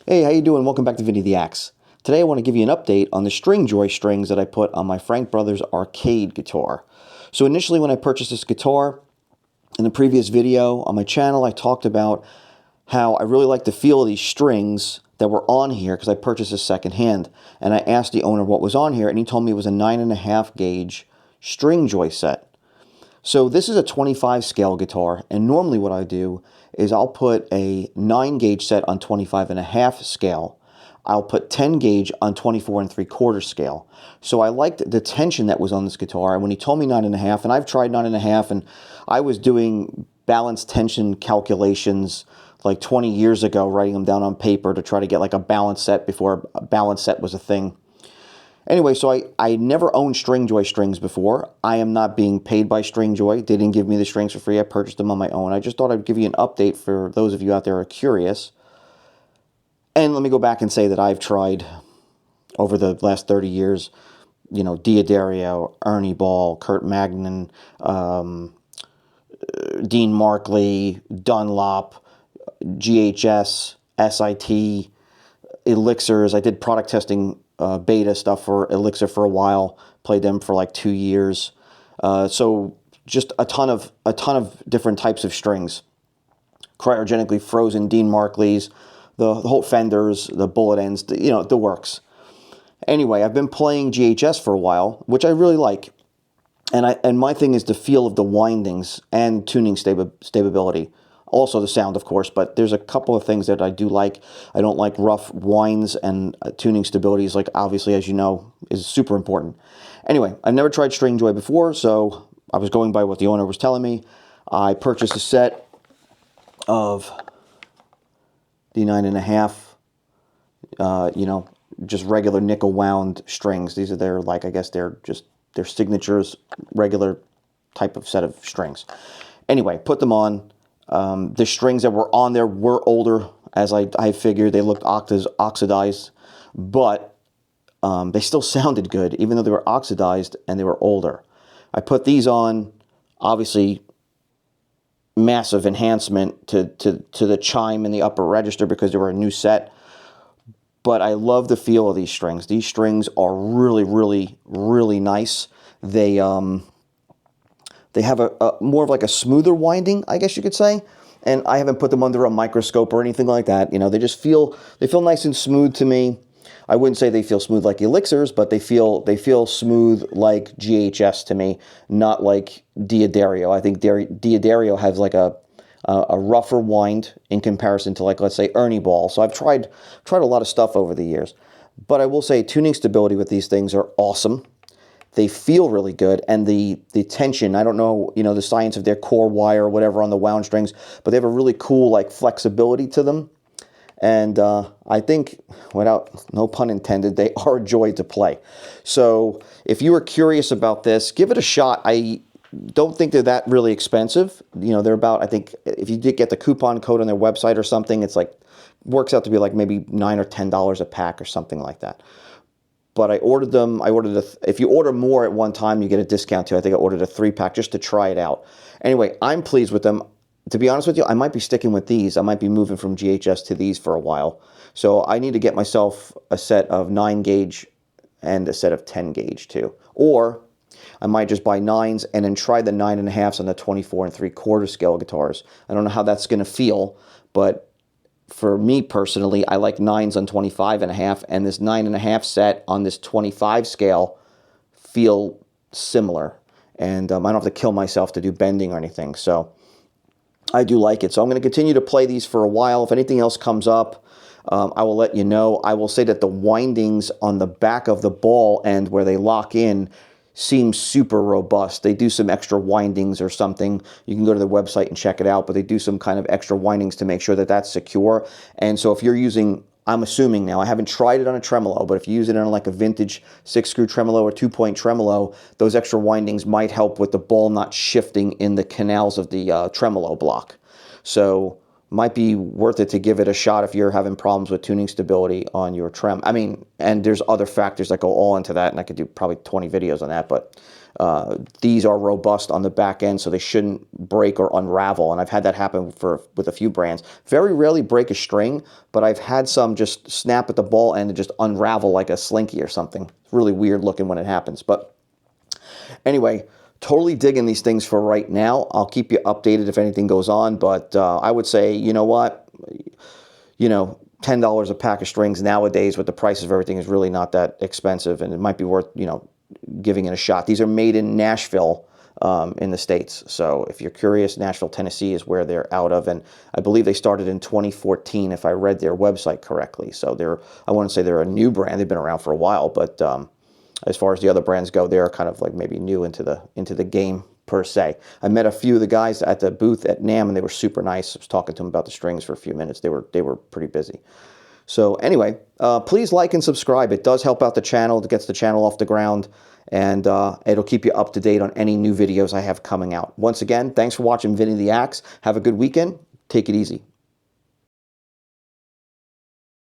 Hey, how you doing? Welcome back to Vinny the Axe. Today I want to give you an update on the Stringjoy strings that I put on my Frank Brothers arcade guitar. So initially when I purchased this guitar, in the previous video on my channel, I talked about how I really like the feel of these strings that were on here because I purchased this secondhand. And I asked the owner what was on here, and he told me it was a 9.5 gauge Stringjoy set. So this is a 25 scale guitar, and normally what I do is I'll put a 9 gauge set on 25.5 scale. I'll put 10 gauge on 24 3/4 scale. So I liked the tension that was on this guitar, and when he told me 9.5, and I've tried 9.5, and I was doing balance tension calculations like 20 years ago, writing them down on paper to try to get like a balance set before a balance set was a thing. Anyway, so I never owned Stringjoy strings before. I am not being paid by Stringjoy. They didn't give me the strings for free. I purchased them on my own. I just thought I'd give you an update for those of you out there who are curious. And let me go back and say that I've tried over the last 30 years, you know, D'Addario, Ernie Ball, Kurt Magnan, Dean Markley, Dunlop, GHS, SIT, Elixirs. I did product testing beta stuff for Elixir for a while, played them for like 2 years. So just a ton of different types of strings. Cryogenically frozen Dean Markleys, the whole Fenders, the bullet ends, the works. Anyway, I've been playing GHS for a while, which I really like. And my thing is the feel of the windings and tuning stability. Also the sound, of course, but there's a couple of things that I do like. I don't like rough winds, and tuning stability is, like, obviously, as you know, is super important. Anyway, I've never tried Stringjoy before, so I was going by what the owner was telling me. I purchased a set of the 9.5, just regular nickel wound strings. These are their, like, I guess they're just their signatures, regular type of set of strings. Anyway, put them on. The strings that were on there were older, as I figured. They looked oxidized, but they still sounded good, even though they were oxidized and they were older. I put these on, obviously, massive enhancement to the chime in the upper register because they were a new set. But I love the feel of these strings. These strings are really, really, really nice. They have a more of like a smoother winding, I guess you could say. And I haven't put them under a microscope or anything like that. You know, they feel nice and smooth to me. I wouldn't say they feel smooth like Elixirs, but they feel smooth like GHS to me, not like D'Addario. I think D'Addario has like a rougher wind in comparison to, like, let's say, Ernie Ball. So I've tried a lot of stuff over the years. But I will say tuning stability with these things are awesome. They feel really good, and the tension, I don't know, the science of their core wire or whatever on the wound strings, but they have a really cool, like, flexibility to them. And I think, without no pun intended, they are a joy to play. So if you were curious about this, give it a shot. I don't think they're that really expensive. They're about, I think, if you did get the coupon code on their website or something, it's like, works out to be like maybe $9 or $10 a pack or something like that. But I ordered them. If you order more at one time, you get a discount too. I think I ordered a 3-pack just to try it out. Anyway, I'm pleased with them. To be honest with you, I might be sticking with these. I might be moving from GHS to these for a while. So I need to get myself a set of 9 gauge and a set of 10 gauge too. Or I might just buy 9s and then try the 9.5s on the 24 3/4 scale guitars. I don't know how that's going to feel, but for me personally, I like 9s on 25.5, and this 9.5 set on this 25 scale feel similar. And I don't have to kill myself to do bending or anything, so I do like it. So I'm going to continue to play these for a while. If anything else comes up, I will let you know. I will say that the windings on the back of the ball end where they lock in seem super robust. They do some extra windings or something. You can go to the website and check it out, but they do some kind of extra windings to make sure that that's secure. And so if you're using, I'm assuming now, I haven't tried it on a tremolo, but if you use it on like a vintage 6-screw tremolo or 2-point tremolo, those extra windings might help with the ball not shifting in the canals of the tremolo block. So might be worth it to give it a shot if you're having problems with tuning stability on your trem. I mean, and there's other factors that go all into that, and I could do probably 20 videos on that, but These are robust on the back end, so they shouldn't break or unravel. And I've had that happen with a few brands. Very rarely break a string, but I've had some just snap at the ball end and just unravel like a slinky or something. It's really weird looking when it happens. But anyway, totally digging these things for right now. I'll keep you updated if anything goes on, but I would say, you know what? $10 a pack of strings nowadays with the prices of everything is really not that expensive, and it might be worth, giving it a shot. These are made in Nashville, in the States. So if you're curious, Nashville, Tennessee is where they're out of, and I believe they started in 2014 if I read their website correctly. So I wouldn't say they're a new brand. They've been around for a while, but as far as the other brands go, they're kind of like maybe new into the game per se. I met a few of the guys at the booth at NAMM, and they were super nice. I was talking to them about the strings for a few minutes. They were pretty busy. So anyway, please like and subscribe. It does help out the channel. It gets the channel off the ground, and it'll keep you up to date on any new videos I have coming out. Once again, thanks for watching Vinny the Axe. Have a good weekend. Take it easy.